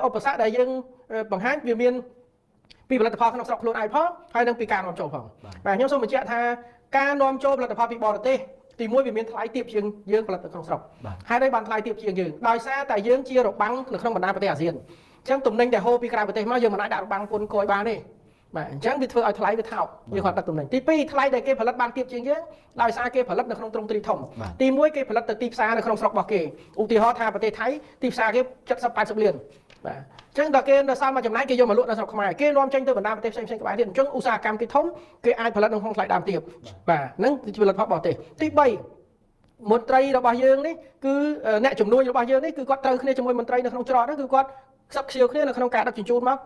ឧបសគ្គដែលយើងបង្ហាញវាមានពីផលិតផលក្នុងស្រុកខ្លួនឯងផងហើយនឹងពីការនាំចូលផងបាទខ្ញុំសូមបញ្ជាក់ថាការនាំចូលផលិតផលពីបរទេសទីមួយវាមានថ្លៃទាបជាងយើងផលិតនៅក្នុងស្រុកហើយđâyបានថ្លៃទាបជាងយើងដោយសារតែយើងជារបាំងនៅក្នុងបណ្ដាប្រទេសអាស៊ានអញ្ចឹងទំនិញដែលហូរពីក្រៅប្រទេសមកយើងមិនអាចដាក់របាំងពន្ធគយបានទេបាទអញ្ចឹងវាធ្វើឲ្យថ្លៃវាថោកយើងគាត់ដឹកទំនិញទី2ថ្លៃដែលគេផលិតបានទាបជាងយើងដោយសារគេផលិតនៅក្នុងទ្រង់ទ្រីធំទី1គេផលិតទៅទីផ្សារនៅក្នុងស្រុករបស់គេឧទាហរណ៍ថាប្រទេសថៃទីផ្សារគេ70-80 លានបាទអញ្ចឹងដល់គេនៅសល់មកចំណាយគេយកមកលក់នៅស្រុកខ្មែរគេនាំចេញទៅបណ្ដាប្រទេសផ្សេងៗក្បែរទៀតអញ្ចឹងឧស្សាហកម្មគេធំគេអាចផលិតនៅក្នុងថ្លៃដើមទាបបាទហ្នឹងគឺជាផលិតផលបរទេសទី3មន្ត្រីរបស់យើងនេះគឺអ្នកជំនួយរបស់យើងនេះគឺគាត់ត្រូវគ្នាជាមួយមន្ត្រីនៅក្នុងច្រកហ្នឹងគឺគាត់ខ្សឹបខ្សៀវគ្នានៅក្នុងការដឹកជញ្ជូនមក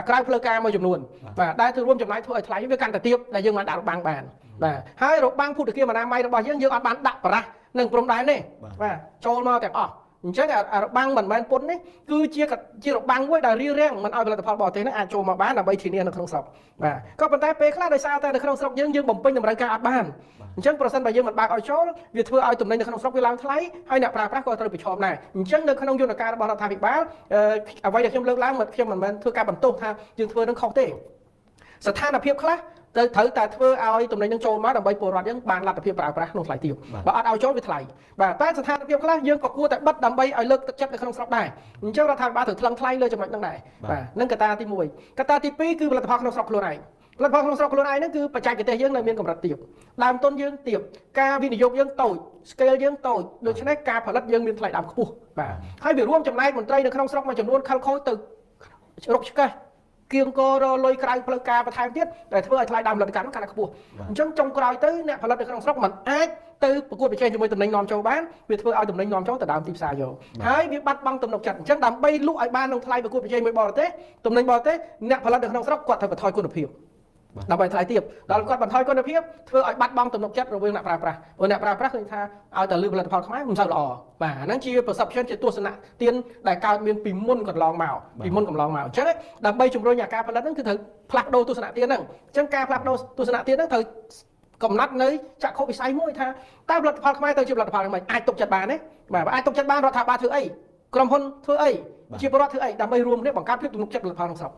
ក្រៅផ្លូវការមួយចំនួនបាទដែលធ្វើរួមចំណាយធ្វើឲ្យថ្លៃវាកាន់តែទាបដែលយើងបានដាក់របាំងបានបាទហើយរបាំងភូតគាមអនាម័យរបស់យើងអត់បានដាក់បារះនឹងព្រំដែនទេបាទចូលមកទាំងអស់អញ្ចឹងរបាំងមិនមែនពុននេះគឺជារបាំងមួយដែលរៀបរៀងមិនឲ្យផលិតផលបរទេសហ្នឹងអាចចូលមកបានដើម្បីធានានៅក្នុងស្រុកបាទក៏ប៉ុន្តែពេលខ្លះដោយសារតែនៅក្នុងស្រុកយើងបំពេញតម្រូវការអត់បានអញ្ចឹងប្រសិនបើយើងមិនបើកឲ្យចូលវាធ្វើឲ្យទំនិញនៅក្នុងស្រុកវាឡើងថ្លៃហើយអ្នកប្រើប្រាស់ក៏ត្រូវប្រឈមដែរអញ្ចឹងនៅក្នុងយន្តការរបស់រដ្ឋាភិបាលអ្វីដែលខ្ញុំលើកឡើងខ្ញុំមិនមែនធ្វើការបន្ទោសថាយើងធ្វើនឹងខុសទេស្ថានភាពខ្លះត្រូវតែធ្វើឲ្យទំនិញនឹងចូលមកដើម្បីពលរដ្ឋយើងបានលទ្ធភាពប្រើប្រាស់ក្នុងថ្លៃទាបបើអត់ឲ្យចូលវាថ្លៃបាទតែស្ថានភាពខ្លះយើងក៏គួរតែបិទដើម្បីឲ្យលើកទឹកចិត្តនៅក្នុងស្រុកដែរអញ្ចឹងរដ្ឋាភិបាលត្រូវថ្លឹងថ្លែងលើចំណុចហ្នឹងដែរបាទនឹងកត្តាទី1កត្តាទី2គឺផលិតផលក្នុងស្រុកខ្លួនឯងផលិតផលក្នុងស្រុកខ្លួនឯងហ្នឹងគឺបច្ចេកទេសយើងនៅមានកម្រិតទាបដើមទុនយើងទាបការវិនិយោគយើងតូច scale យើងតូចដូច្នេះការផលិតយើងមានថ្លៃដើមខ្ពស់បាទហើយវារួមចំណែកមន្ត្រីនៅក្នុងស្រុកមួយចំនួនខលខូចទៅរកឆ្កេះគៀងករលុយក្រៅផ្លូវការបន្ថែមទៀតដែលធ្វើឲ្យថ្លៃដើមផលិតកម្មកាន់តែខ្ពស់អញ្ចឹងចុងក្រោយទៅអ្នកផលិតនៅក្នុងស្រុកមិនអាចទៅប្រកួតប្រជែងជាមួយទំនិញនាំចូលបានវាធ្វើឲ្យទំនិញនាំចូលទៅដើមទីផ្សារយកហើយវាបាត់បង់ទំនុកចិត្តអញ្ចឹងដើម្បីលក់ឲ្យបាននឹងថ្លៃប្រកួតប្រជែងមួយបរទេសទំនិញបរទេសអ្នកផលិតនៅក្នុងស្រុកគាត់ត្រូវបន្ថយគុណភាពដើម្បីថ្លៃទាបដល់គាត់បន្ថយគុណភាពធ្វើឲ្យបាត់បង់ទំនុកចិត្តរវាងអ្នកប្រើប្រាស់ព្រោះអ្នកប្រើប្រាស់ឃើញថាឲ្យតែលឺផលិតផលខ្មែរមិនសូវល្អបាទអាហ្នឹងជា perception ជាទស្សនៈទានដែលកើតមានពីមុនកន្លងមកអញ្ចឹងដើម្បីជំរុញអាការផលិតហ្នឹងគឺត្រូវផ្លាស់ប្ដូរទស្សនៈទានហ្នឹងអញ្ចឹងការផ្លាស់ប្ដូរទស្សនៈទានហ្នឹងត្រូវកំណត់នៅចក្ខុវិស័យមួយថាតើផលិតផលខ្មែរទៅជាផលិតផលហ្នឹងអាចទុកចិត្តបានទេបាទអាចទុកចិត្តបានរដ្ឋាភិបាលធ្វើអីក្រុមហ៊ុនធ្វើអីជាពលរដ្ឋធ្វើអីដើម្បីរួមគ្នាបង្កើតភាពទំនុកចិត្តផលិតផលក្នុងស្រុក